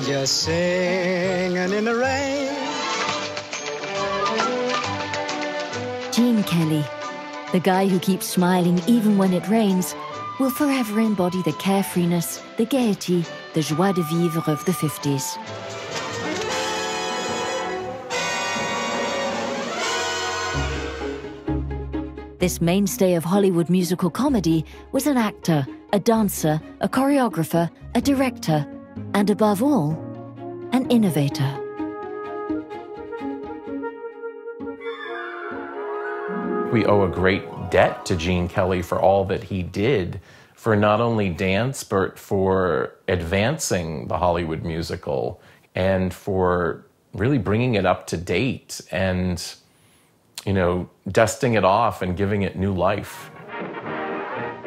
just singing in the rain. Gene Kelly, the guy who keeps smiling even when it rains, will forever embody the carefreeness, the gaiety, the joie de vivre of the 50s. This mainstay of Hollywood musical comedy was an actor, a dancer, a choreographer, a director, and above all, an innovator. We owe a great debt to Gene Kelly for all that he did for not only dance, but for advancing the Hollywood musical and for really bringing it up to date and, you know, dusting it off and giving it new life.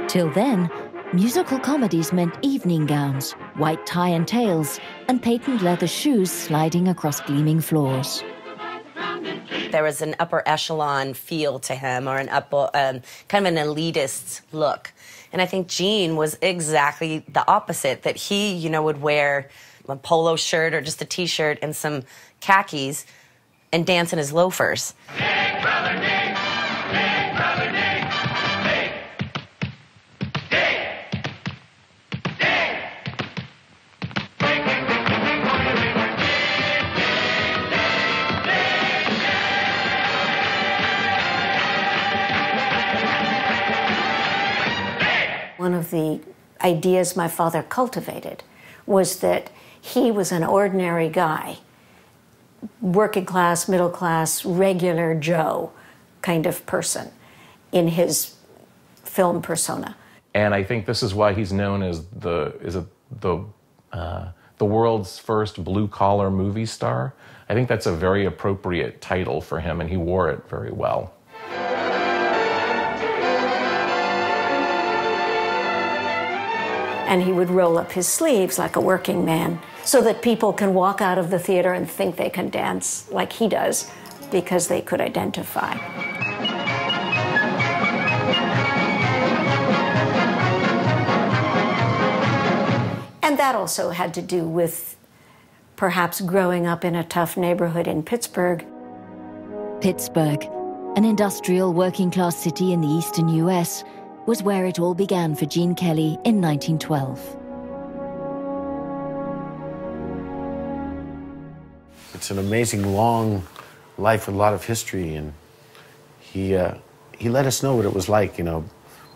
Till then, musical comedies meant evening gowns, white tie and tails, and patent leather shoes sliding across gleaming floors. There was an upper echelon feel to him, or an kind of an elitist look. And I think Gene was exactly the opposite, that he, you know, would wear a polo shirt or just a t-shirt and some khakis and dance in his loafers. Big brother Nick, big brother Nick, Nick, Nick, One of the ideas my father cultivated was that he was an ordinary guy, working class, middle class, regular Joe kind of person in his film persona. And I think this is why he's known as the world's first blue-collar movie star. I think that's a very appropriate title for him, and he wore it very well. And he would roll up his sleeves like a working man so that people can walk out of the theater and think they can dance like he does because they could identify. And that also had to do with perhaps growing up in a tough neighborhood in Pittsburgh. Pittsburgh, an industrial working-class city in the eastern US, was where it all began for Gene Kelly in 1912. It's an amazing long life with a lot of history, and he let us know what it was like, you know,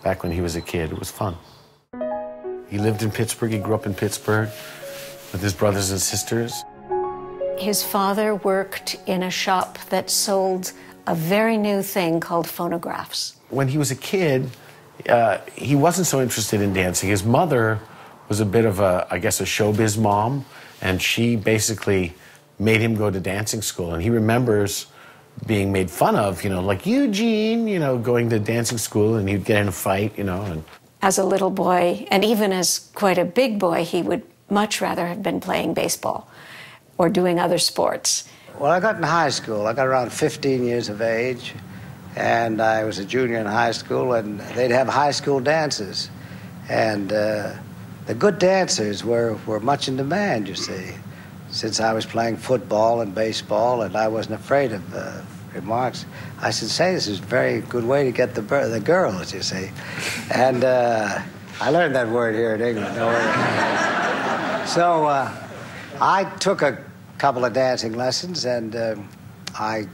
back when he was a kid. It was fun. He lived in Pittsburgh. He grew up in Pittsburgh with his brothers and sisters. His father worked in a shop that sold a very new thing called phonographs. When he was a kid, he wasn't so interested in dancing. His mother was a bit of a, I guess, a showbiz mom, and she basically made him go to dancing school. And he remembers being made fun of, you know, like, Eugene, you know, going to dancing school, and he'd get in a fight, you know. And as a little boy, and even as quite a big boy, he would much rather have been playing baseball or doing other sports. Well, I got in high school. I got around 15 years of age, and I was a junior in high school, and they'd have high school dances. And the good dancers were much in demand, you see, since I was playing football and baseball, and I wasn't afraid of remarks. I should say this is a very good way to get the girls, you see. And I learned that word here in England. So I took a couple of dancing lessons, and I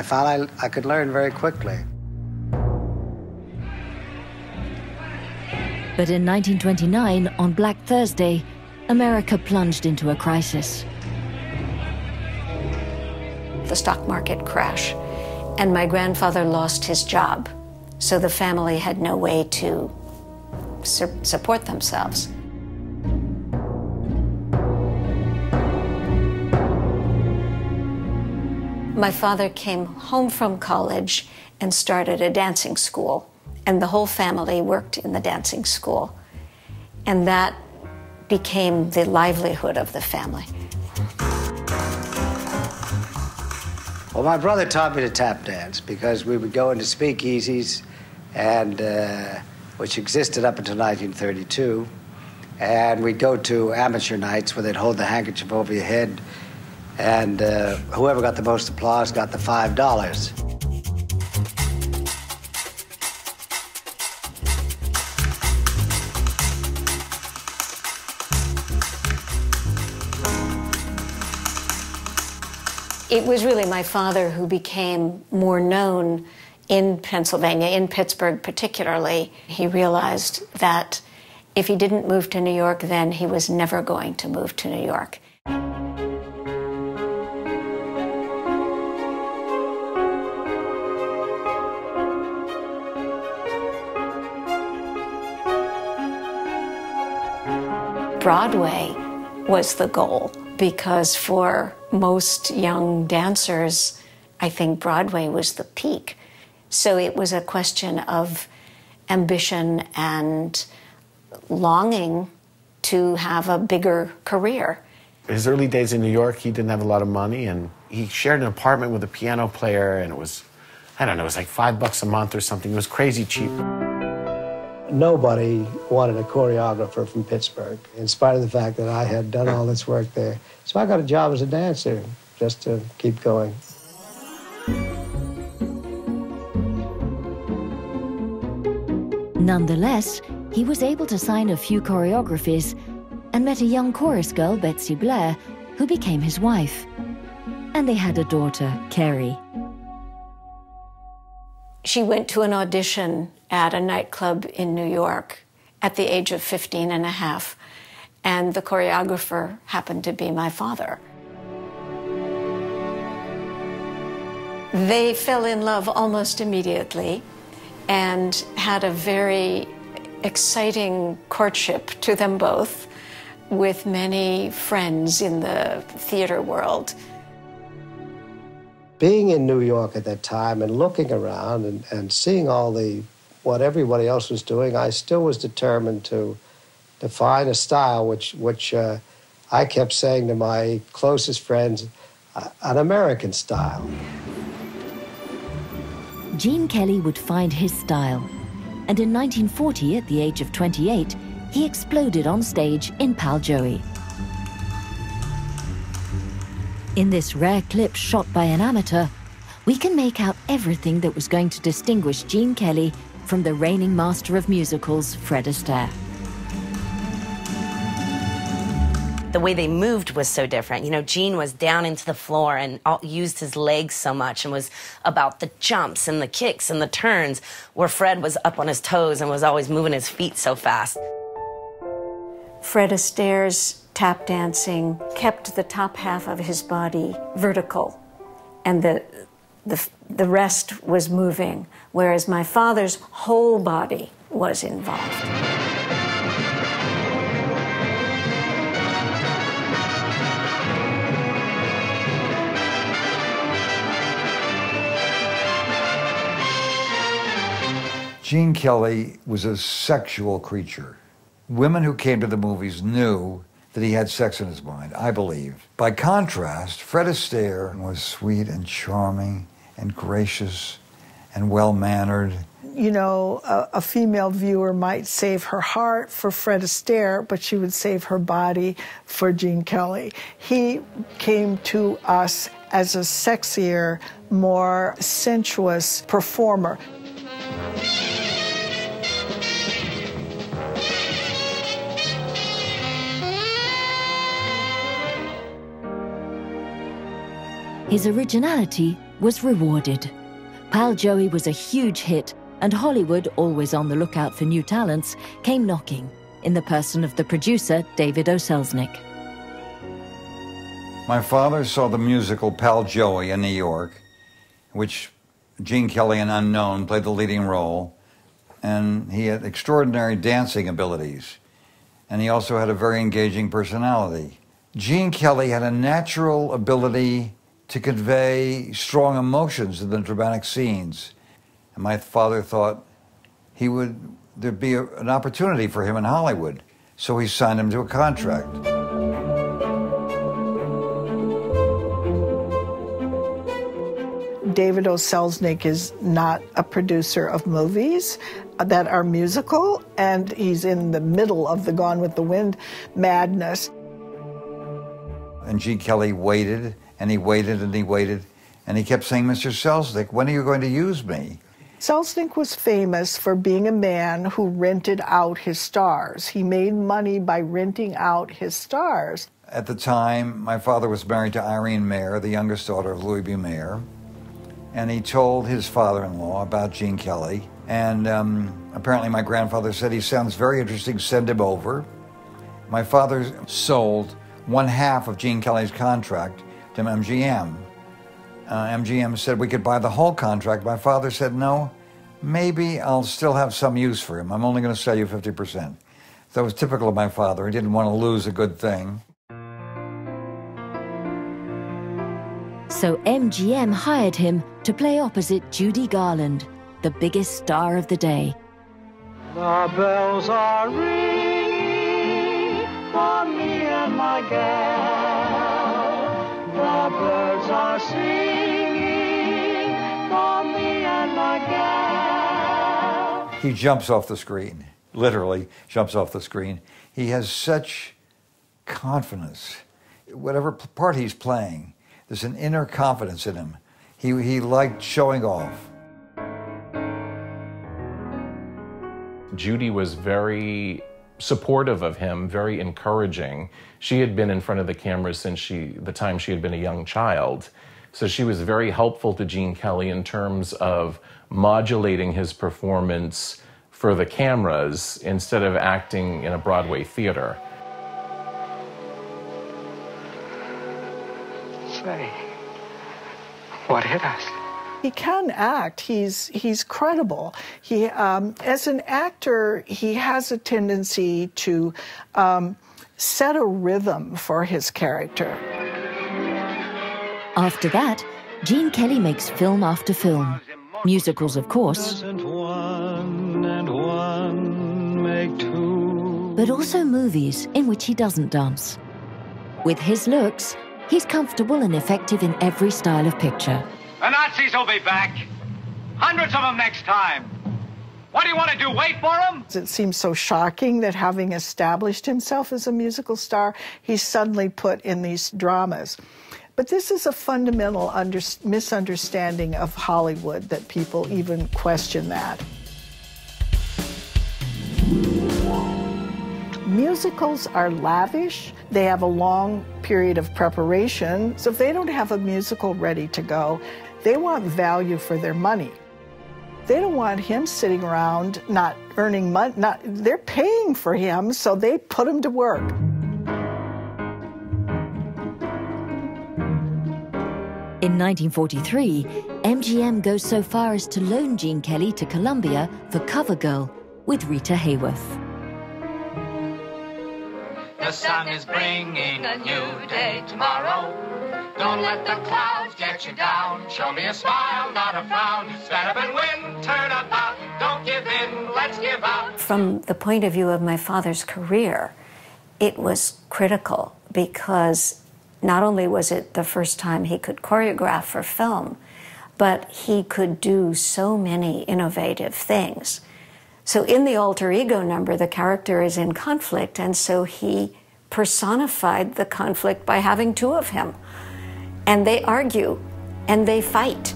found I could learn very quickly. But in 1929, on Black Thursday, America plunged into a crisis. The stock market crash, and my grandfather lost his job, so the family had no way to support themselves. My father came home from college and started a dancing school, and the whole family worked in the dancing school, and that became the livelihood of the family. Well, my brother taught me to tap dance because we would go into speakeasies, and which existed up until 1932, And we'd go to amateur nights where they'd hold the handkerchief over your head, and whoever got the most applause got the $5. It was really my father who became more known in Pennsylvania, in Pittsburgh particularly. He realized that if he didn't move to New York, then he was never going to move to New York. Broadway was the goal, because for most young dancers, I think Broadway was the peak. So it was a question of ambition and longing to have a bigger career. His early days in New York, he didn't have a lot of money, and he shared an apartment with a piano player, and it was, I don't know, it was like $5 a month or something. It was crazy cheap. Nobody wanted a choreographer from Pittsburgh, in spite of the fact that I had done all this work there. So I got a job as a dancer, just to keep going. Nonetheless, he was able to sign a few choreographies and met a young chorus girl, Betsy Blair, who became his wife. And they had a daughter, Carrie. She went to an audition at a nightclub in New York at the age of 15 and a half, and the choreographer happened to be my father. They fell in love almost immediately and had a very exciting courtship to them both, with many friends in the theater world. Being in New York at that time and looking around and seeing all what everybody else was doing, I still was determined to find a style which I kept saying to my closest friends, an American style. Gene Kelly would find his style, and in 1940, at the age of 28, he exploded on stage in Pal Joey. In this rare clip shot by an amateur, we can make out everything that was going to distinguish Gene Kelly from the reigning master of musicals, Fred Astaire. The way they moved was so different. You know, Gene was down into the floor and used his legs so much and was about the jumps and the kicks and the turns, where Fred was up on his toes and was always moving his feet so fast. Fred Astaire's tap dancing kept the top half of his body vertical, and the rest was moving, whereas my father's whole body was involved. Gene Kelly was a sexual creature. Women who came to the movies knew that he had sex in his mind, I believe. By contrast, Fred Astaire was sweet and charming and gracious and well-mannered. You know, a female viewer might save her heart for Fred Astaire, but she would save her body for Gene Kelly. He came to us as a sexier, more sensuous performer. His originality was rewarded. Pal Joey was a huge hit, and Hollywood, always on the lookout for new talents, came knocking, in the person of the producer, David O. Selznick. My father saw the musical Pal Joey in New York, which Gene Kelly, an unknown, played the leading role, and he had extraordinary dancing abilities, and he also had a very engaging personality. Gene Kelly had a natural ability to convey strong emotions in the dramatic scenes. And my father thought there'd be an opportunity for him in Hollywood. So he signed him to a contract. David O. Selznick is not a producer of movies. that are musical, and he's in the middle of the Gone with the Wind madness. And Gene Kelly waited, and he waited, and he waited, and he kept saying, Mr. Selznick, when are you going to use me? Selznick was famous for being a man who rented out his stars. He made money by renting out his stars. At the time, my father was married to Irene Mayer, the youngest daughter of Louis B. Mayer, and he told his father-in-law about Gene Kelly, and apparently my grandfather said, he sounds very interesting, send him over. My father sold 1/2 of Gene Kelly's contract to MGM. MGM said we could buy the whole contract. My father said, no, maybe I'll still have some use for him. I'm only going to sell you 50%. That was typical of my father. He didn't want to lose a good thing. So MGM hired him to play opposite Judy Garland, the biggest star of the day. The bells are ringing for me and my gal. The birds are singing for me and my gal. He jumps off the screen, literally jumps off the screen. He has such confidence. Whatever part he's playing, there's an inner confidence in him. He liked showing off. Judy was very supportive of him, very encouraging. She had been in front of the camera since the time she had been a young child. So she was very helpful to Gene Kelly in terms of modulating his performance for the cameras instead of acting in a Broadway theater. Say, what hit us? He can act. He's credible. He, as an actor, he has a tendency to set a rhythm for his character. After that, Gene Kelly makes film after film. Musicals, of course. Doesn't one and one make two? But also movies in which he doesn't dance. With his looks, he's comfortable and effective in every style of picture. The Nazis will be back. Hundreds of them next time. What do you want to do, wait for them? It seems so shocking that having established himself as a musical star, he's suddenly put in these dramas. But this is a fundamental misunderstanding of Hollywood, that people even question that. Musicals are lavish. They have a long period of preparation. So if they don't have a musical ready to go, they want value for their money. They don't want him sitting around not earning money. They're paying for him, so they put him to work. In 1943, MGM goes so far as to loan Gene Kelly to Columbia for Cover Girl with Rita Hayworth. The sun is bringing a new day tomorrow. Don't let the clouds get you down. Show me a smile, not a frown. Stand up and win, turn about. Don't give in, let's give out. From the point of view of my father's career, it was critical because not only was it the first time he could choreograph for film, but he could do so many innovative things. So in the alter ego number, the character is in conflict, and so he personified the conflict by having two of him. And they argue, and they fight.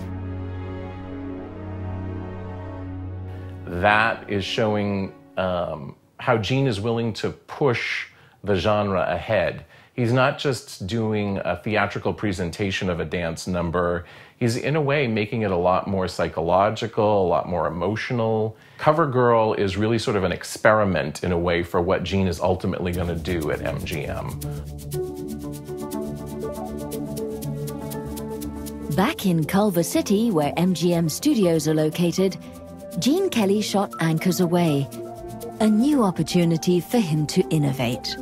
That is showing how Gene is willing to push the genre ahead. He's not just doing a theatrical presentation of a dance number. He's, in a way, making it a lot more psychological, a lot more emotional. Cover Girl is really sort of an experiment, in a way, for what Gene is ultimately going to do at MGM. Back in Culver City, where MGM studios are located, Gene Kelly shot Anchors Away, a new opportunity for him to innovate.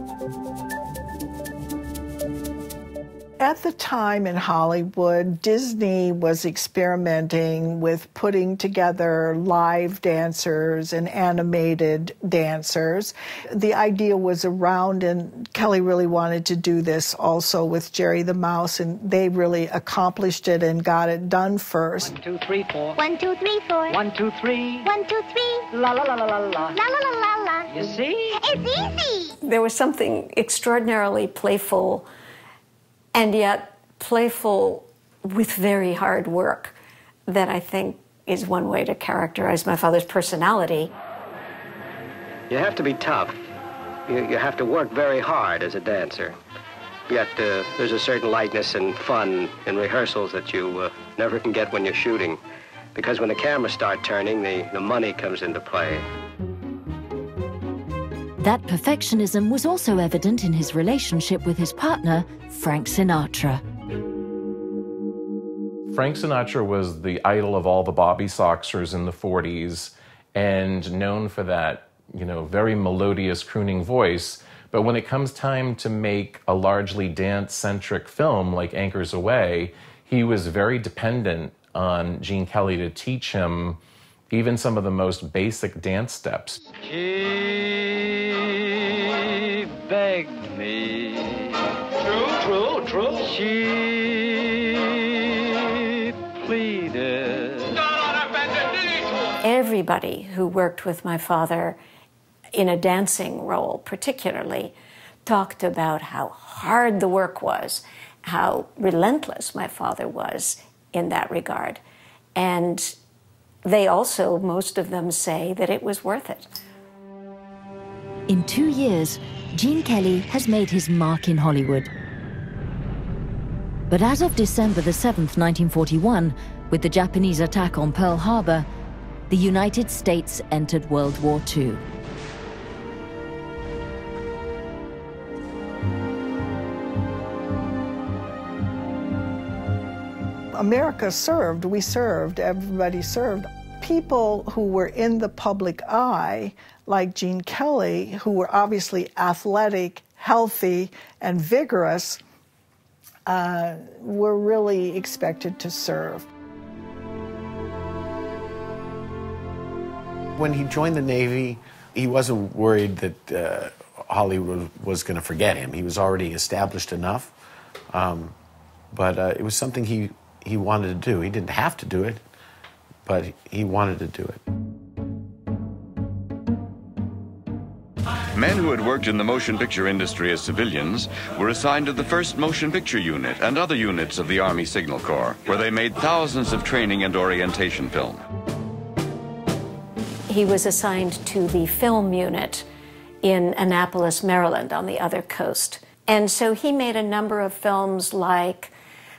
At the time in Hollywood, Disney was experimenting with putting together live dancers and animated dancers. The idea was around, and Kelly really wanted to do this also with Jerry the Mouse, and they really accomplished it and got it done first. 1, 2, 3, 4. 1, 2, 3, 4. 1, 2, 3. 1, 2, 3. La la la la la la. La la la la la. You see? It's easy. There was something extraordinarily playful, and yet playful with very hard work, that I think is one way to characterize my father's personality. You have to be tough. You have to work very hard as a dancer. Yet there's a certain lightness and fun in rehearsals that you never can get when you're shooting. Because when the cameras start turning, the money comes into play. That perfectionism was also evident in his relationship with his partner, Frank Sinatra. Frank Sinatra was the idol of all the Bobby Soxers in the 40s and known for that, very melodious crooning voice. But when it comes time to make a largely dance-centric film like Anchors Aweigh, he was very dependent on Gene Kelly to teach him even some of the most basic dance steps. She begged me. True. She pleaded. Everybody who worked with my father in a dancing role particularly talked about how hard the work was, how relentless my father was in that regard. And they also, most of them, say that it was worth it. In 2 years, Gene Kelly has made his mark in Hollywood. But as of December the 7th, 1941, with the Japanese attack on Pearl Harbor, the United States entered World War II. America served, we served, everybody served. People who were in the public eye, like Gene Kelly, who were obviously athletic, healthy, and vigorous, were really expected to serve. When he joined the Navy, he wasn't worried that Hollywood was going to forget him. He was already established enough, but it was something he wanted to do. He didn't have to do it, but he wanted to do it. Men who had worked in the motion picture industry as civilians were assigned to the 1st Motion Picture Unit and other units of the Army Signal Corps, where they made thousands of training and orientation film. He was assigned to the film unit in Annapolis, Maryland, on the other coast. And so he made a number of films like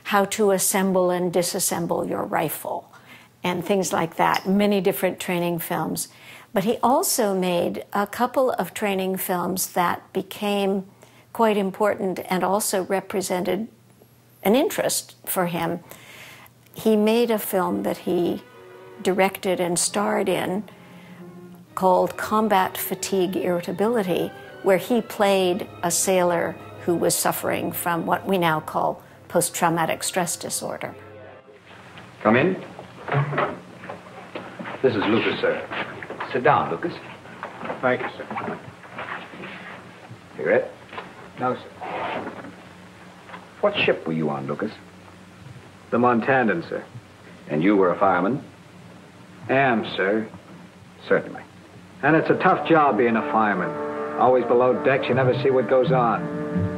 How to Assemble and Disassemble Your Rifle and things like that, many different training films. But he also made a couple of training films that became quite important and also represented an interest for him. He made a film that he directed and starred in called Combat Fatigue Irritability, where he played a sailor who was suffering from what we now call post-traumatic stress disorder. Come in. This is Lucas, sir. Sit down, Lucas. Thank you, sir. Cigarette? No, sir. What ship were you on, Lucas? The Montandan, sir. And you were a fireman? Am, sir. Certainly. And it's a tough job being a fireman. Always below decks, you never see what goes on.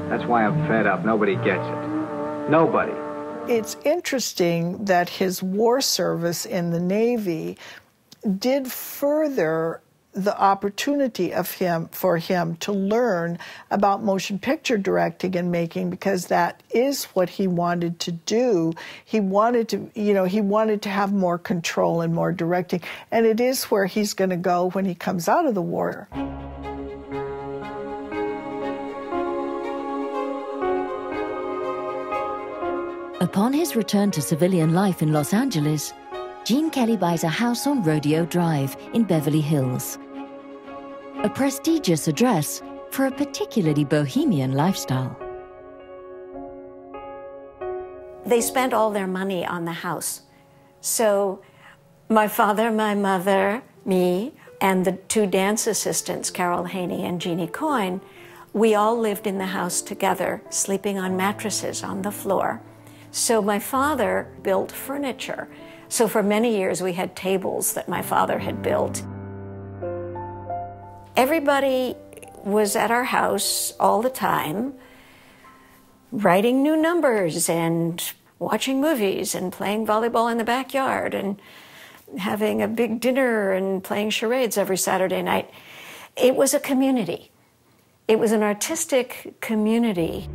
That's why I'm fed up. Nobody gets it. Nobody. It's interesting that his war service in the Navy did further the opportunity for him to learn about motion picture directing and making, because that is what he wanted to do. He wanted to have more control and more directing, and it is where he's going to go when he comes out of the war. Upon his return to civilian life in Los Angeles, Gene Kelly buys a house on Rodeo Drive in Beverly Hills. A prestigious address for a particularly bohemian lifestyle. They spent all their money on the house. So my father, my mother, me, and the two dance assistants, Carol Haney and Jeannie Coyne, we all lived in the house together, sleeping on mattresses on the floor. So my father built furniture. So for many years we had tables that my father had built. Everybody was at our house all the time, writing new numbers and watching movies and playing volleyball in the backyard and having a big dinner and playing charades every Saturday night. It was a community. It was an artistic community.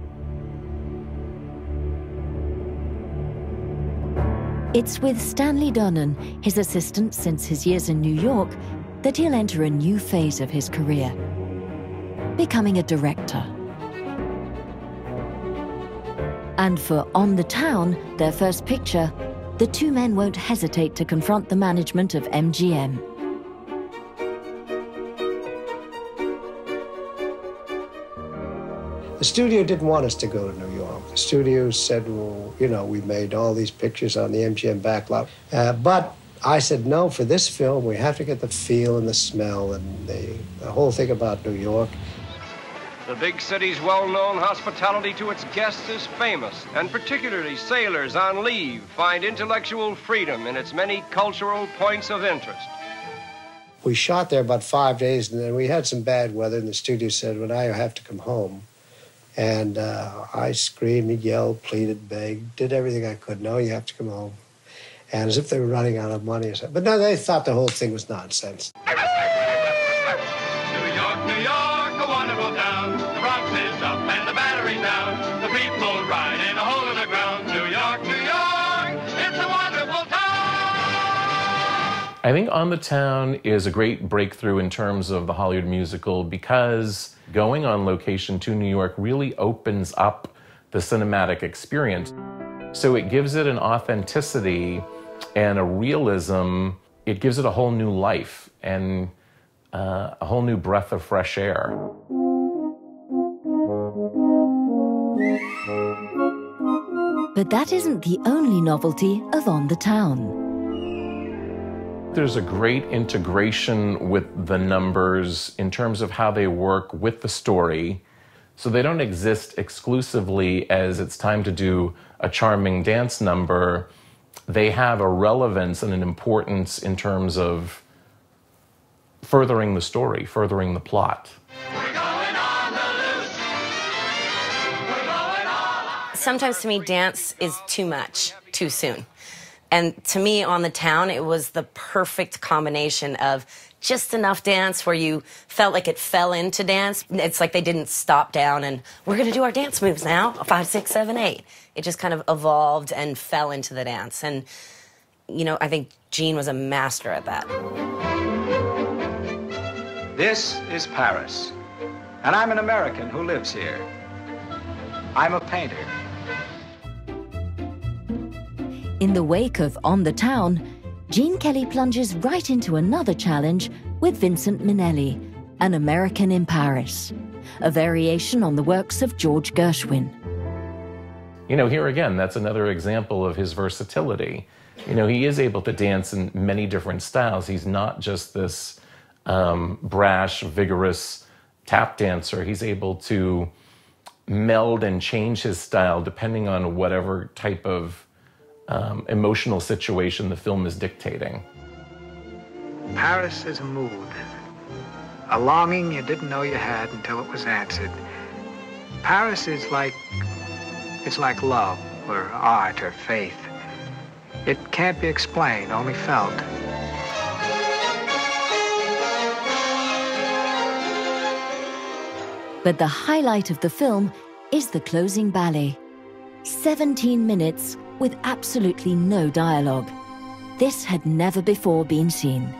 It's with Stanley Donen, his assistant since his years in New York, that he'll enter a new phase of his career, becoming a director. And for On the Town, their first picture, the two men won't hesitate to confront the management of MGM. The studio didn't want us to go to New York. The studio said, well, you know, we made all these pictures on the MGM backlot. But I said, no, for this film, we have to get the feel and the smell and the whole thing about New York. The big city's well-known hospitality to its guests is famous, and particularly sailors on leave find intellectual freedom in its many cultural points of interest. We shot there about 5 days, and then we had some bad weather, and the studio said, well, now you have to come home. And I screamed and yelled, pleaded, begged, did everything I could. No, you have to come home. And as if they were running out of money or something. But no, they thought the whole thing was nonsense. New York, New York, a wonderful town. The Bronx is up and the Battery's down. The people ride in a hole in the ground. New York, New York, it's a wonderful town. I think On the Town is a great breakthrough in terms of the Hollywood musical because going on location to New York really opens up the cinematic experience. So it gives it an authenticity and a realism. It gives it a whole new life and a whole new breath of fresh air. But that isn't the only novelty of On the Town. There's a great integration with the numbers in terms of how they work with the story. So they don't exist exclusively as it's time to do a charming dance number. They have a relevance and an importance in terms of furthering the story, furthering the plot. Sometimes to me, dance is too much, too soon. And to me, On the Town, it was the perfect combination of just enough dance where you felt like it fell into dance. It's like they didn't stop down and we're going to do our dance moves now, 5, 6, 7, 8. It just kind of evolved and fell into the dance. And, you know, I think Gene was a master at that. This is Paris, and I'm an American who lives here. I'm a painter. In the wake of On the Town, Gene Kelly plunges right into another challenge with Vincent Minnelli, An American in Paris, a variation on the works of George Gershwin. You know, here again, that's another example of his versatility. You know, he is able to dance in many different styles. He's not just this brash, vigorous tap dancer. He's able to meld and change his style depending on whatever type of emotional situation the film is dictating. Paris is a mood, a longing you didn't know you had until it was answered. Paris is like, it's like love or art or faith. It can't be explained, only felt. But the highlight of the film is the closing ballet. 17 minutes with absolutely no dialogue. This had never before been seen.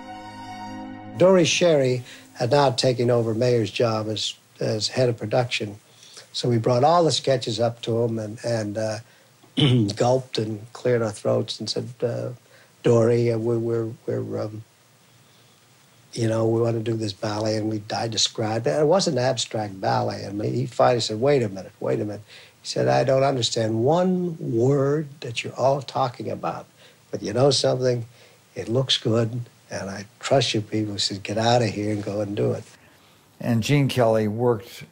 Dory Sherry had now taken over Mayer's job as head of production. So we brought all the sketches up to him and gulped and cleared our throats and said, Dory, you know, we want to do this ballet. And I described it. It wasn't an abstract ballet. And he finally said, wait a minute. He said, I don't understand one word that you're all talking about. But you know something? It looks good, and I trust you people. He said, get out of here and go and do it. And Gene Kelly worked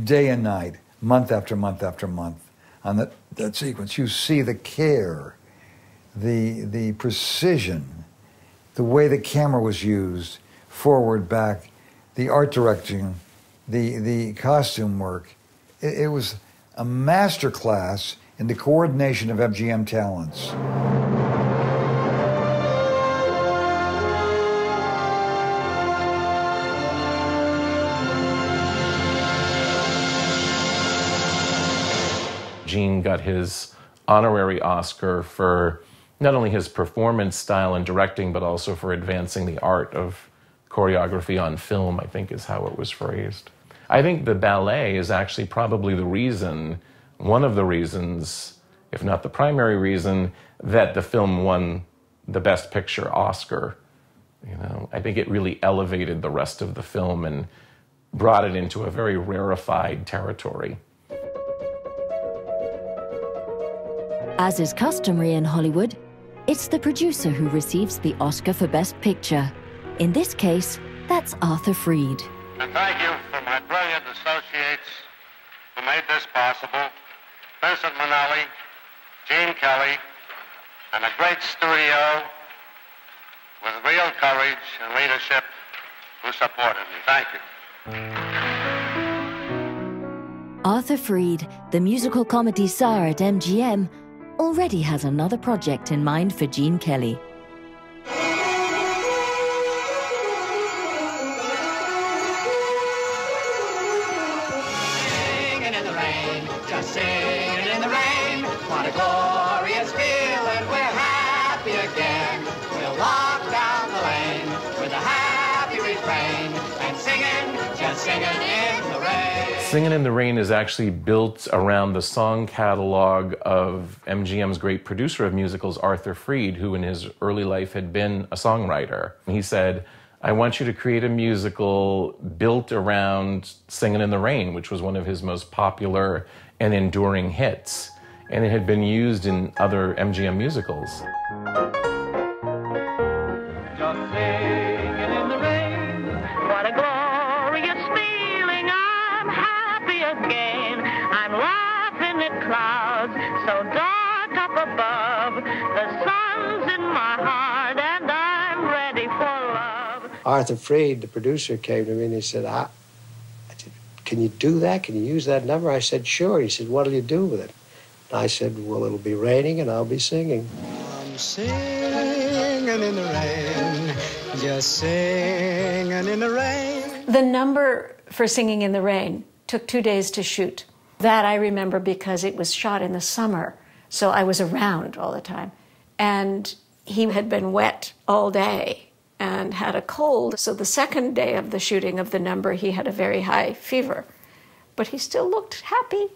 day and night, month after month after month, on that sequence. You see the care, the precision, the way the camera was used, forward, back, the art directing, the costume work. It was a master class in the coordination of MGM talents. Gene got his honorary Oscar for not only his performance style and directing, but also for advancing the art of choreography on film, I think is how it was phrased. I think the ballet is actually probably the reason, one of the reasons, if not the primary reason, that the film won the Best Picture Oscar. You know, I think it really elevated the rest of the film and brought it into a very rarefied territory. As is customary in Hollywood, it's the producer who receives the Oscar for Best Picture. In this case, that's Arthur Freed. And thank you for my brilliant associates who made this possible, Vincent Minnelli, Gene Kelly, and a great studio with real courage and leadership who supported me. Thank you. Arthur Freed, the musical comedy star at MGM, already has another project in mind for Gene Kelly. Singing in the rain, just singing in the rain. What a glorious feeling, we're happy again. We'll walk down the lane with a happy refrain and singing, just singing in the rain. Singin' in the Rain is actually built around the song catalog of MGM's great producer of musicals, Arthur Freed, who in his early life had been a songwriter. He said, I want you to create a musical built around Singin' in the Rain, which was one of his most popular and enduring hits. And it had been used in other MGM musicals. Just singing in the rain, what a glorious feeling, I'm happy again. I'm laughing at clouds so dark up above. The sun's in my heart and I'm ready for love. Arthur Freed, the producer, came to me and he said, I said, can you do that? Can you use that number? I said, sure. He said, what'll you do with it? And I said, well, it'll be raining and I'll be singing. I'm singing in the rain, just singing in the rain. The number for Singing in the Rain took 2 days to shoot. That I remember because it was shot in the summer, so I was around all the time. And he had been wet all day and had a cold, so the second day of the shooting of the number, he had a very high fever. But he still looked happy.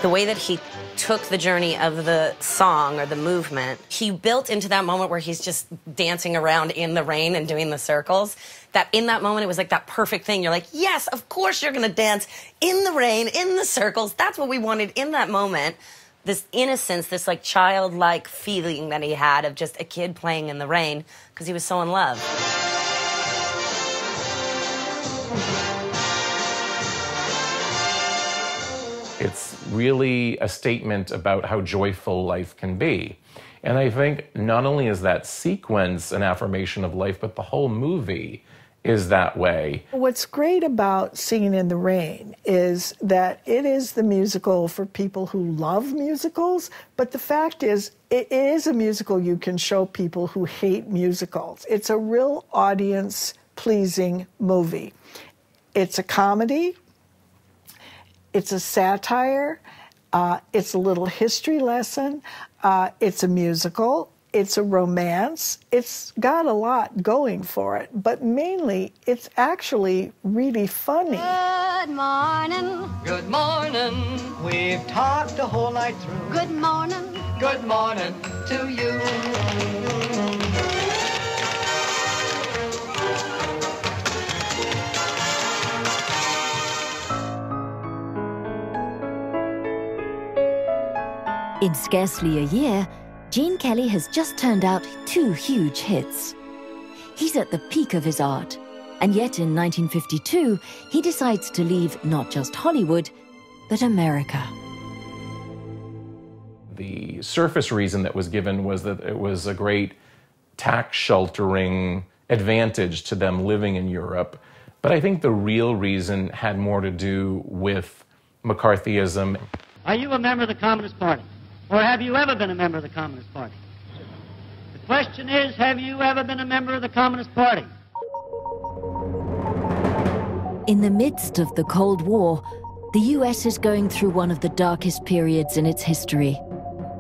The way that he took the journey of the song or the movement, he built into that moment where he's just dancing around in the rain and doing the circles, that in that moment it was like that perfect thing. You're like, yes, of course you're gonna dance in the rain, in the circles. That's what we wanted in that moment. This innocence, this like childlike feeling that he had of just a kid playing in the rain because he was so in love. It's really a statement about how joyful life can be. And I think not only is that sequence an affirmation of life, but the whole movie is that way. What's great about Singing in the Rain is that it is the musical for people who love musicals, but the fact is, it is a musical you can show people who hate musicals. It's a real audience-pleasing movie. It's a comedy. It's a satire, it's a little history lesson, it's a musical, it's a romance. It's got a lot going for it, but mainly it's actually really funny. Good morning. Good morning. We've talked the whole night through. Good morning. Good morning to you. In scarcely a year, Gene Kelly has just turned out 2 huge hits. He's at the peak of his art, and yet in 1952, he decides to leave not just Hollywood, but America. The surface reason that was given was that it was a great tax sheltering advantage to them living in Europe. But I think the real reason had more to do with McCarthyism. Are you a member of the Communist Party? Or have you ever been a member of the Communist Party? The question is, have you ever been a member of the Communist Party? In the midst of the Cold War, the US is going through one of the darkest periods in its history.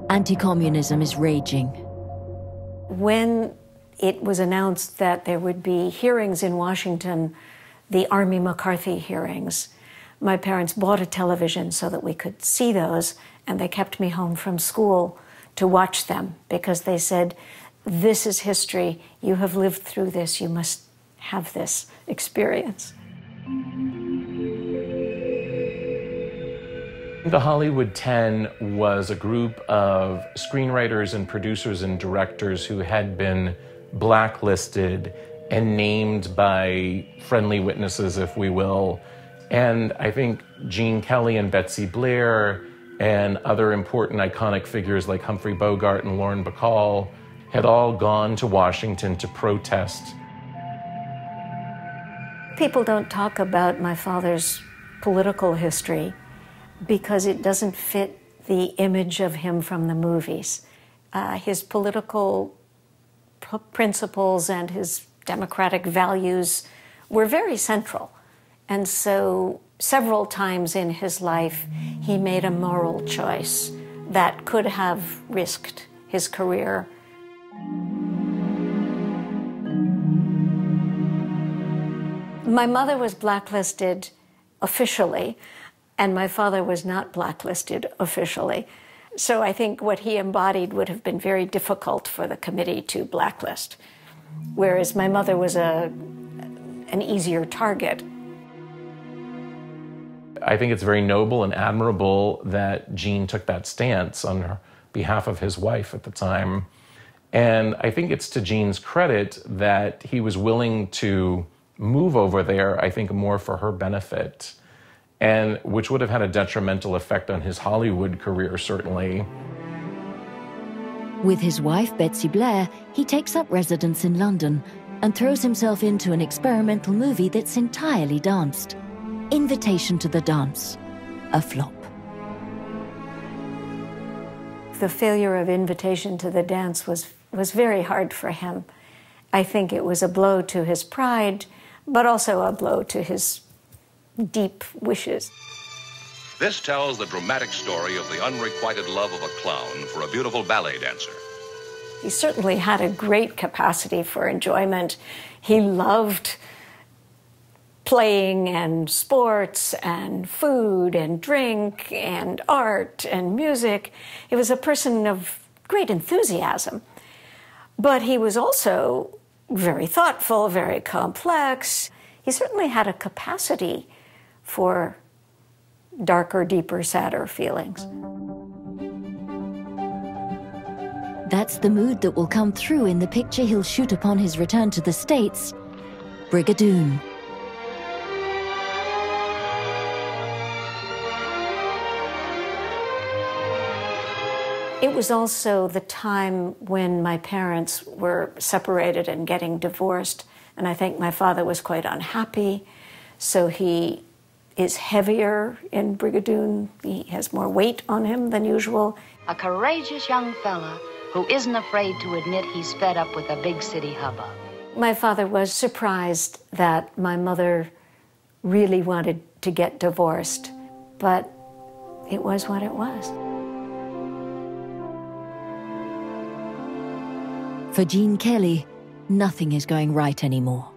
Anti-communism is raging. When it was announced that there would be hearings in Washington, the Army McCarthy hearings, my parents bought a television so that we could see those, and they kept me home from school to watch them because they said, this is history, you have lived through this, you must have this experience. The Hollywood 10 was a group of screenwriters and producers and directors who had been blacklisted and named by friendly witnesses, if we will. And I think Gene Kelly and Betsy Blair and other important iconic figures like Humphrey Bogart and Lauren Bacall had all gone to Washington to protest. People don't talk about my father's political history because it doesn't fit the image of him from the movies. His political principles and his democratic values were very central. And so several times in his life, he made a moral choice that could have risked his career. My mother was blacklisted officially, and my father was not blacklisted officially. So I think what he embodied would have been very difficult for the committee to blacklist, whereas my mother was an easier target. I think it's very noble and admirable that Gene took that stance on behalf of his wife at the time. And I think it's to Gene's credit that he was willing to move over there, I think, more for her benefit, and which would have had a detrimental effect on his Hollywood career, certainly. With his wife, Betsy Blair, he takes up residence in London and throws himself into an experimental movie that's entirely danced. Invitation to the Dance, a flop. The failure of Invitation to the Dance was very hard for him. I think it was a blow to his pride, but also a blow to his deep wishes. This tells the dramatic story of the unrequited love of a clown for a beautiful ballet dancer. He certainly had a great capacity for enjoyment. He loved playing and sports and food and drink and art and music. He was a person of great enthusiasm. But he was also very thoughtful, very complex. He certainly had a capacity for darker, deeper, sadder feelings. That's the mood that will come through in the picture he'll shoot upon his return to the States, Brigadoon. It was also the time when my parents were separated and getting divorced, and I think my father was quite unhappy, so he is heavier in Brigadoon. He has more weight on him than usual. A courageous young fella who isn't afraid to admit he's fed up with a big city hubbub. My father was surprised that my mother really wanted to get divorced, but it was what it was. For Gene Kelly, nothing is going right anymore.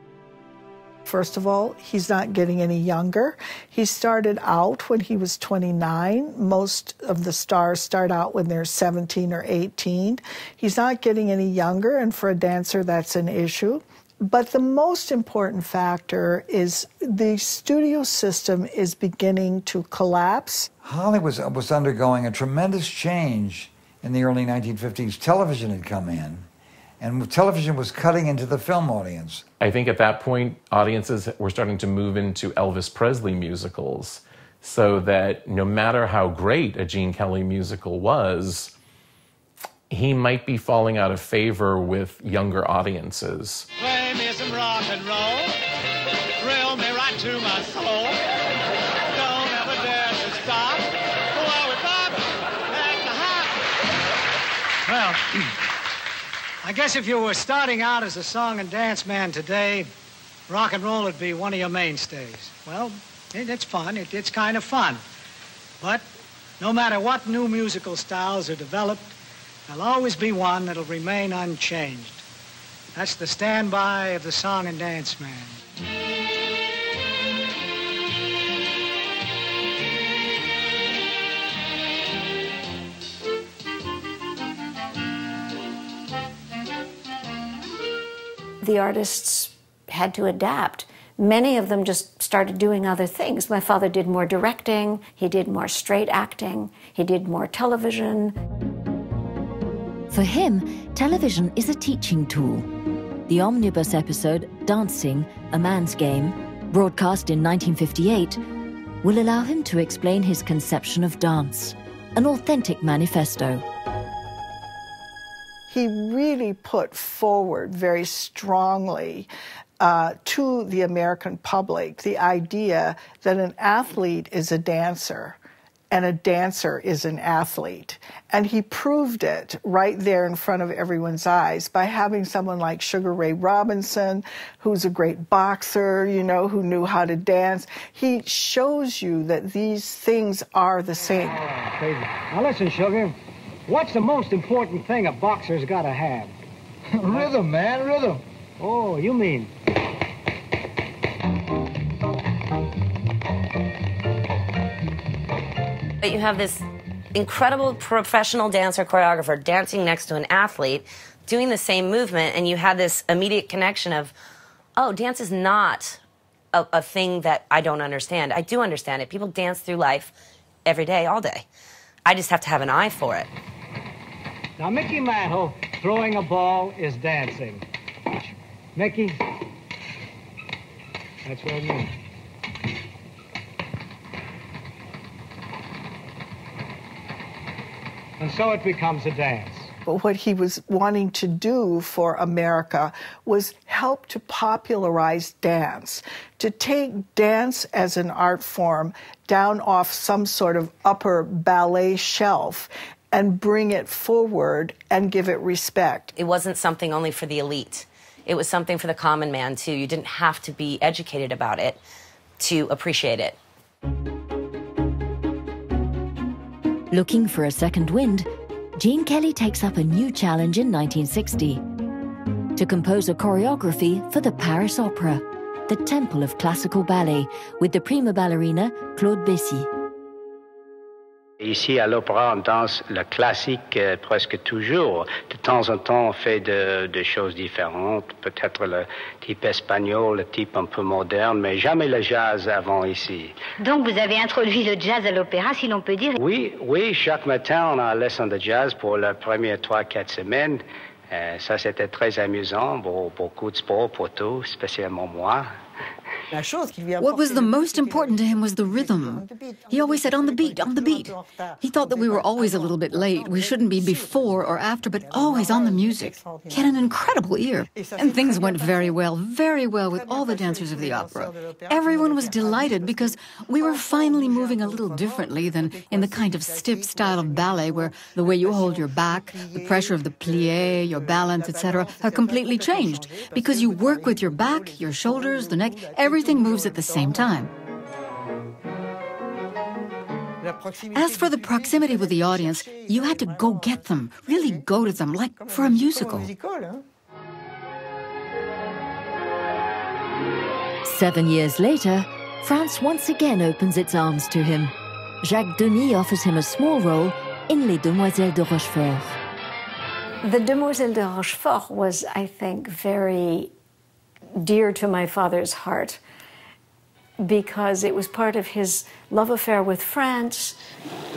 First of all, he's not getting any younger. He started out when he was 29. Most of the stars start out when they're 17 or 18. He's not getting any younger, and for a dancer, that's an issue. But the most important factor is the studio system is beginning to collapse. Hollywood was undergoing a tremendous change in the early 1950s. Television had come in, and television was cutting into the film audience. I think at that point, audiences were starting to move into Elvis Presley musicals, so that no matter how great a Gene Kelly musical was, he might be falling out of favor with younger audiences. Play me some rock and roll, thrill me right to my soul. Don't ever dare to stop. While we bop at the hop. Well, I guess if you were starting out as a song and dance man today, rock and roll would be one of your mainstays. Well, it's fun. It's kind of fun. But no matter what new musical styles are developed, there'll always be one that'll remain unchanged. That's the standby of the song and dance man. The artists had to adapt. Many of them just started doing other things. My father did more directing, he did more straight acting, he did more television. For him, television is a teaching tool. The omnibus episode, Dancing, A Man's Game, broadcast in 1958, will allow him to explain his conception of dance, an authentic manifesto. He really put forward very strongly to the American public the idea that an athlete is a dancer and a dancer is an athlete. And he proved it right there in front of everyone's eyes by having someone like Sugar Ray Robinson, who's a great boxer, you know, who knew how to dance. He shows you that these things are the same. Oh, crazy. Now listen, Sugar, what's the most important thing a boxer's got to have? Rhythm, man, rhythm. Oh, you mean... But you have this incredible professional dancer choreographer dancing next to an athlete doing the same movement, and you had this immediate connection of, oh, dance is not a thing that I don't understand. I do understand it. People dance through life every day, all day. I just have to have an eye for it. Now, Mickey Mantle throwing a ball is dancing. Mickey, that's what I mean. And so it becomes a dance. But what he was wanting to do for America was help to popularize dance, to take dance as an art form down off some sort of upper ballet shelf and bring it forward and give it respect. It wasn't something only for the elite. It was something for the common man, too. You didn't have to be educated about it to appreciate it. Looking for a second wind, Gene Kelly takes up a new challenge in 1960 to compose a choreography for the Paris Opera, the temple of classical ballet, with the prima ballerina Claude Bessy. Ici, à l'opéra, on danse le classique presque toujours. De temps en temps, on fait de choses différentes. Peut-être le type espagnol, le type un peu moderne, mais jamais le jazz avant ici. Donc, vous avez introduit le jazz à l'opéra, si l'on peut dire? Oui, chaque matin, on a une leçon de jazz pour les premières 3-4 semaines. Ça, c'était très amusant, beaucoup de sport pour tous, spécialement moi. What was the most important to him was the rhythm. He always said, on the beat, on the beat. He thought that we were always a little bit late. We shouldn't be before or after, but always on the music. He had an incredible ear. And things went very well with all the dancers of the opera. Everyone was delighted because we were finally moving a little differently than in the kind of stiff style of ballet where the way you hold your back, the pressure of the plie, your balance, etc., have completely changed. Because you work with your back, your shoulders, the neck, everything moves at the same time. As for the proximity with the audience, you had to go get them, really go to them, like for a musical. 7 years later, France once again opens its arms to him. Jacques Demy offers him a small role in Les Demoiselles de Rochefort. The Demoiselles de Rochefort was, I think, very dear to my father's heart because it was part of his love affair with France.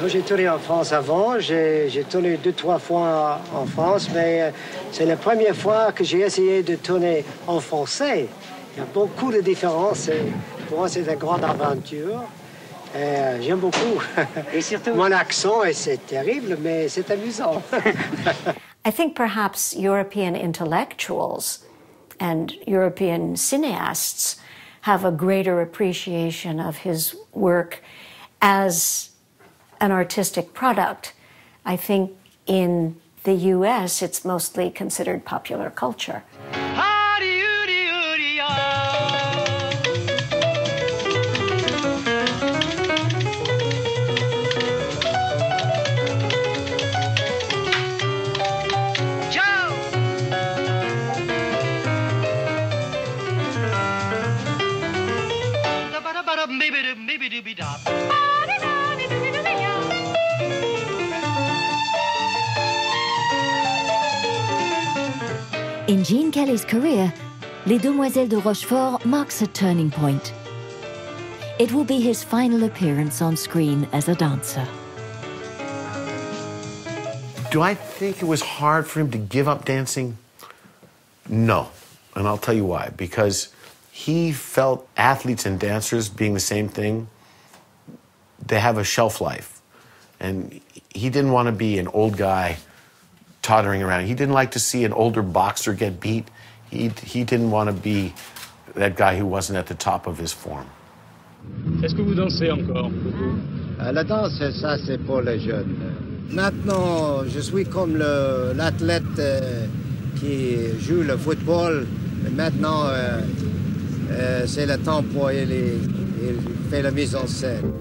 J'ai tourné en France avant, j'ai tourné 2-3 fois en France, mais c'est la première fois que j'ai essayé de tourner en français. Il y a beaucoup de différences. Pour moi, c'est une grande aventure. J'aime beaucoup. Et surtout, mon accent, c'est terrible, mais c'est amusant. I think perhaps European intellectuals and European cineasts have a greater appreciation of his work as an artistic product. I think in the US, it's mostly considered popular culture. In Gene Kelly's career, Les Demoiselles de Rochefort marks a turning point. It will be his final appearance on screen as a dancer. Do I think it was hard for him to give up dancing? No, and I'll tell you why. Because he felt athletes and dancers being the same thing, they have a shelf life. And he didn't want to be an old guy tottering around. He didn't like to see an older boxer get beat. He didn't want to be that guy who wasn't at the top of his form. Est-ce que vous dansez encore? La danse, ça, c'est pour les jeunes. Maintenant, je suis comme l'athlète qui joue le football. Maintenant, c'est le temps pour il fait la mise en scène.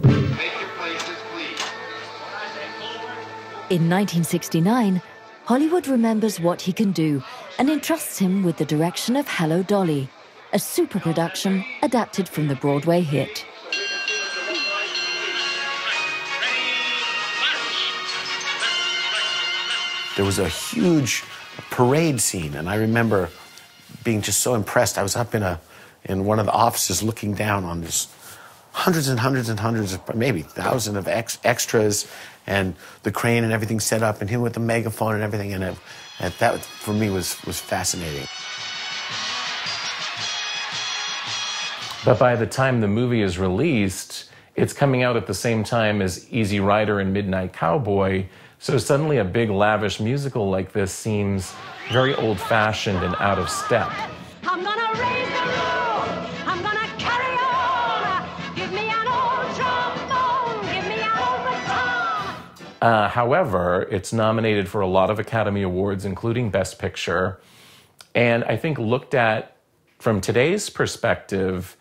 In 1969, Hollywood remembers what he can do and entrusts him with the direction of Hello, Dolly, a super production adapted from the Broadway hit. There was a huge parade scene, and I remember being just so impressed. I was up in one of the offices looking down on this hundreds and hundreds and hundreds of, maybe thousands of extras, and the crane and everything set up, and him with the megaphone and everything, and that for me was fascinating. But by the time the movie is released, it's coming out at the same time as Easy Rider and Midnight Cowboy, so suddenly a big lavish musical like this seems very old-fashioned and out of step. I'm gonna raise the roof. I'm gonna carry on. Give me an old trombone. Give me an old baton. However, it's nominated for a lot of Academy Awards, including Best Picture. And I think looked at from today's perspective,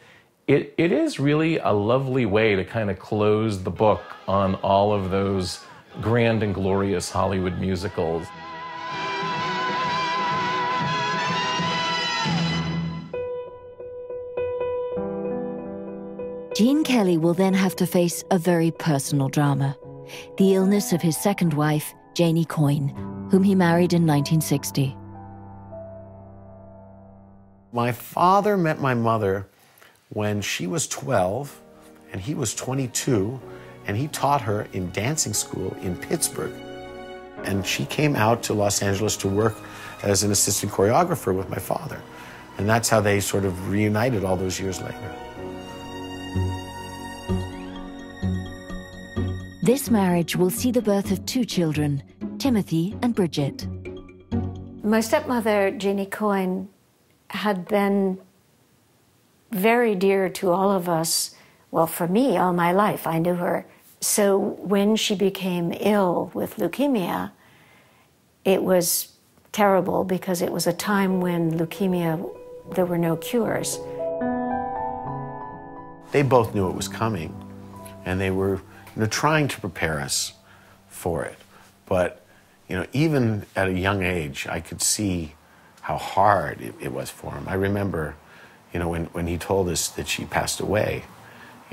it is really a lovely way to kind of close the book on all of those grand and glorious Hollywood musicals. Gene Kelly will then have to face a very personal drama, the illness of his second wife, Janie Coyne, whom he married in 1960. My father met my mother when she was 12 and he was 22, and he taught her in dancing school in Pittsburgh. And she came out to Los Angeles to work as an assistant choreographer with my father. And that's how they sort of reunited all those years later. This marriage will see the birth of two children, Timothy and Bridget. My stepmother, Jeannie Coyne, had been very dear to all of us. Well, for me, all my life, I knew her. So when she became ill with leukemia, it was terrible because it was a time when leukemia, there were no cures. They both knew it was coming, and they were trying to prepare us for it. But even at a young age, I could see how hard it was for him. I remember, You know, when he told us that she passed away,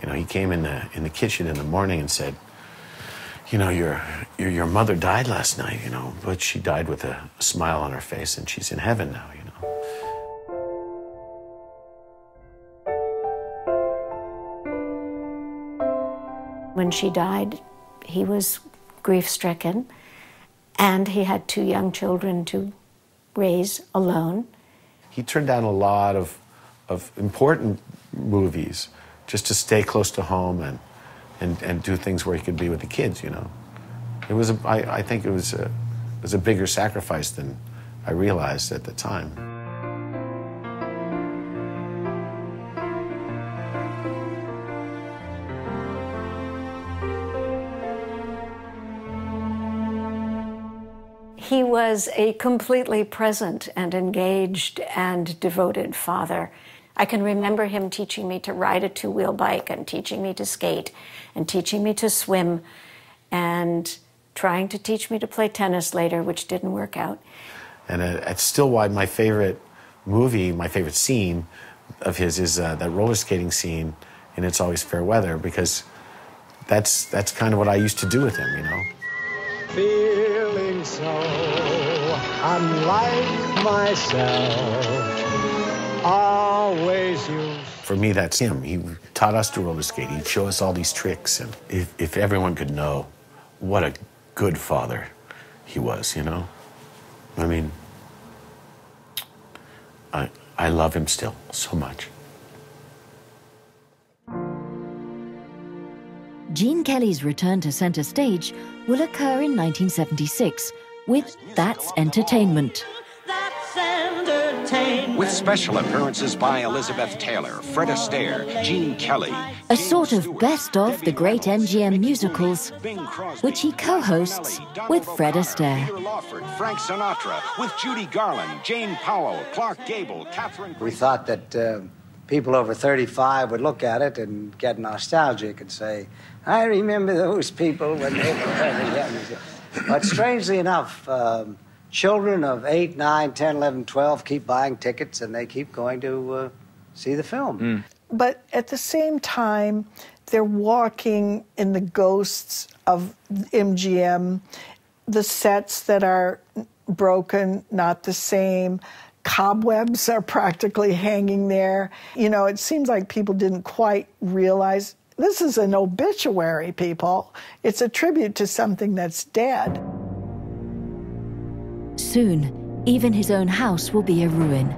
you know, he came in the kitchen in the morning and said, you know, your mother died last night, you know, but she died with a smile on her face, and she's in heaven now, you know. When she died, he was grief-stricken, and he had 2 young children to raise alone. He turned down a lot of important movies just to stay close to home and do things where he could be with the kids, you know. It was I think it was a bigger sacrifice than I realized at the time. He was a completely present and engaged and devoted father. I can remember him teaching me to ride a 2-wheel bike and teaching me to skate and teaching me to swim and trying to teach me to play tennis later, which didn't work out. And it's still why my favorite movie, my favorite scene of his is that roller skating scene in It's Always Fair Weather, because that's kind of what I used to do with him, you know. Feeling so unlike myself, always you. For me, that's him. He taught us to roller skate. He'd show us all these tricks. And if everyone could know what a good father he was, you know? I mean, I love him still so much. Gene Kelly's return to center stage will occur in 1976 with That's Entertainment. With special appearances by Elizabeth Taylor, Fred Astaire, Gene Kelly. A sort of best of the great MGM musicals, which he co-hosts with Fred Astaire. Frank Sinatra, with Judy Garland, Jane Powell, Clark Gable, Catherine... We thought that people over 35 would look at it and get nostalgic and say, I remember those people when they were young. But strangely enough, children of 8, 9, 10, 11, 12 keep buying tickets and they keep going to see the film. But at the same time, they're walking in the ghosts of MGM, the sets that are broken, not the same. Cobwebs are practically hanging there. You know, it seems like people didn't quite realize this is an obituary, people. It's a tribute to something that's dead. Soon, even his own house will be a ruin.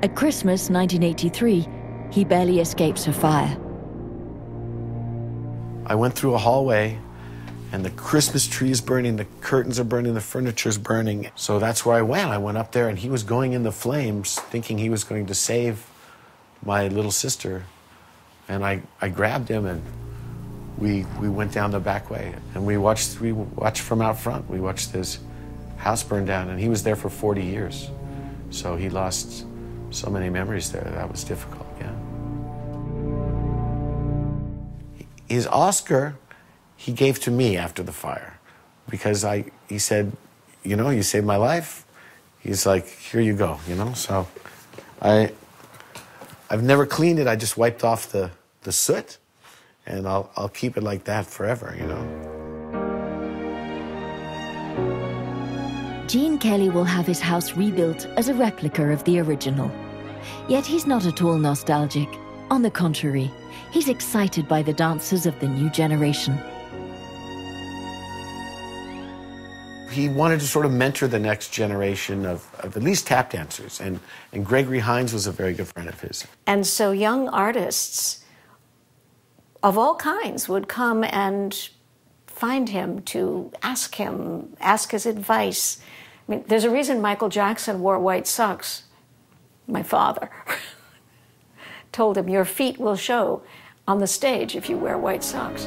At Christmas 1983, he barely escapes a fire. I went through a hallway, and the Christmas tree is burning, the curtains are burning, the furniture is burning. So that's where I went. I went up there, and he was going in the flames, thinking he was going to save my little sister. And I grabbed him, and we went down the back way, and we watched from out front. We watched his house burn down, and he was there for 40 years. So he lost so many memories there. That was difficult, yeah. His Oscar, he gave to me after the fire, because he said, you know, you saved my life. He's like, here you go, you know. So I've never cleaned it. I just wiped off the soot, and I'll keep it like that forever, you know. Gene Kelly will have his house rebuilt as a replica of the original. Yet he's not at all nostalgic. On the contrary, he's excited by the dances of the new generation. He wanted to sort of mentor the next generation of at least tap dancers, and Gregory Hines was a very good friend of his. And so young artists of all kinds would come and find him to ask his advice. I mean, there's a reason Michael Jackson wore white socks. My father told him, your feet will show on the stage if you wear white socks.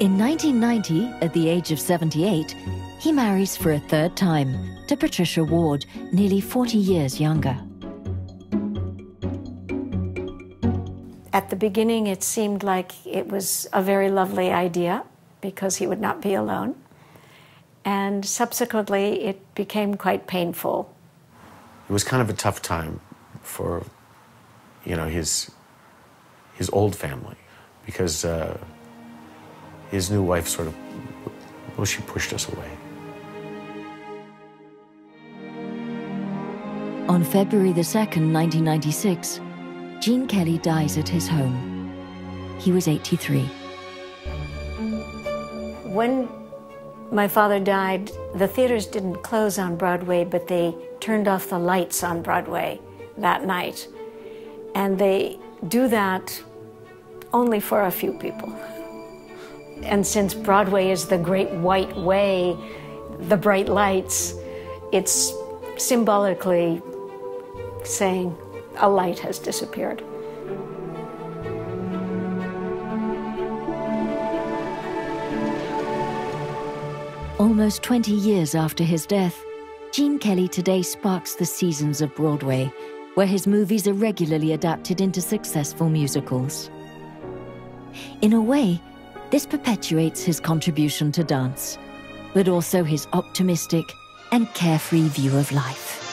In 1990, at the age of 78, he marries for a third time to Patricia Ward, nearly 40 years younger. At the beginning, it seemed like it was a very lovely idea because he would not be alone. And subsequently, it became quite painful. It was kind of a tough time for, you know, his old family, because his new wife sort of, well, she pushed us away. On February the 2nd, 1996, Gene Kelly dies at his home. He was 83. When my father died, the theaters didn't close on Broadway, but they turned off the lights on Broadway that night. And they do that only for a few people. And since Broadway is the great white way, the bright lights, it's symbolically saying a light has disappeared. Almost 20 years after his death, Gene Kelly today sparks the seasons of Broadway, where his movies are regularly adapted into successful musicals. In a way, this perpetuates his contribution to dance, but also his optimistic and carefree view of life.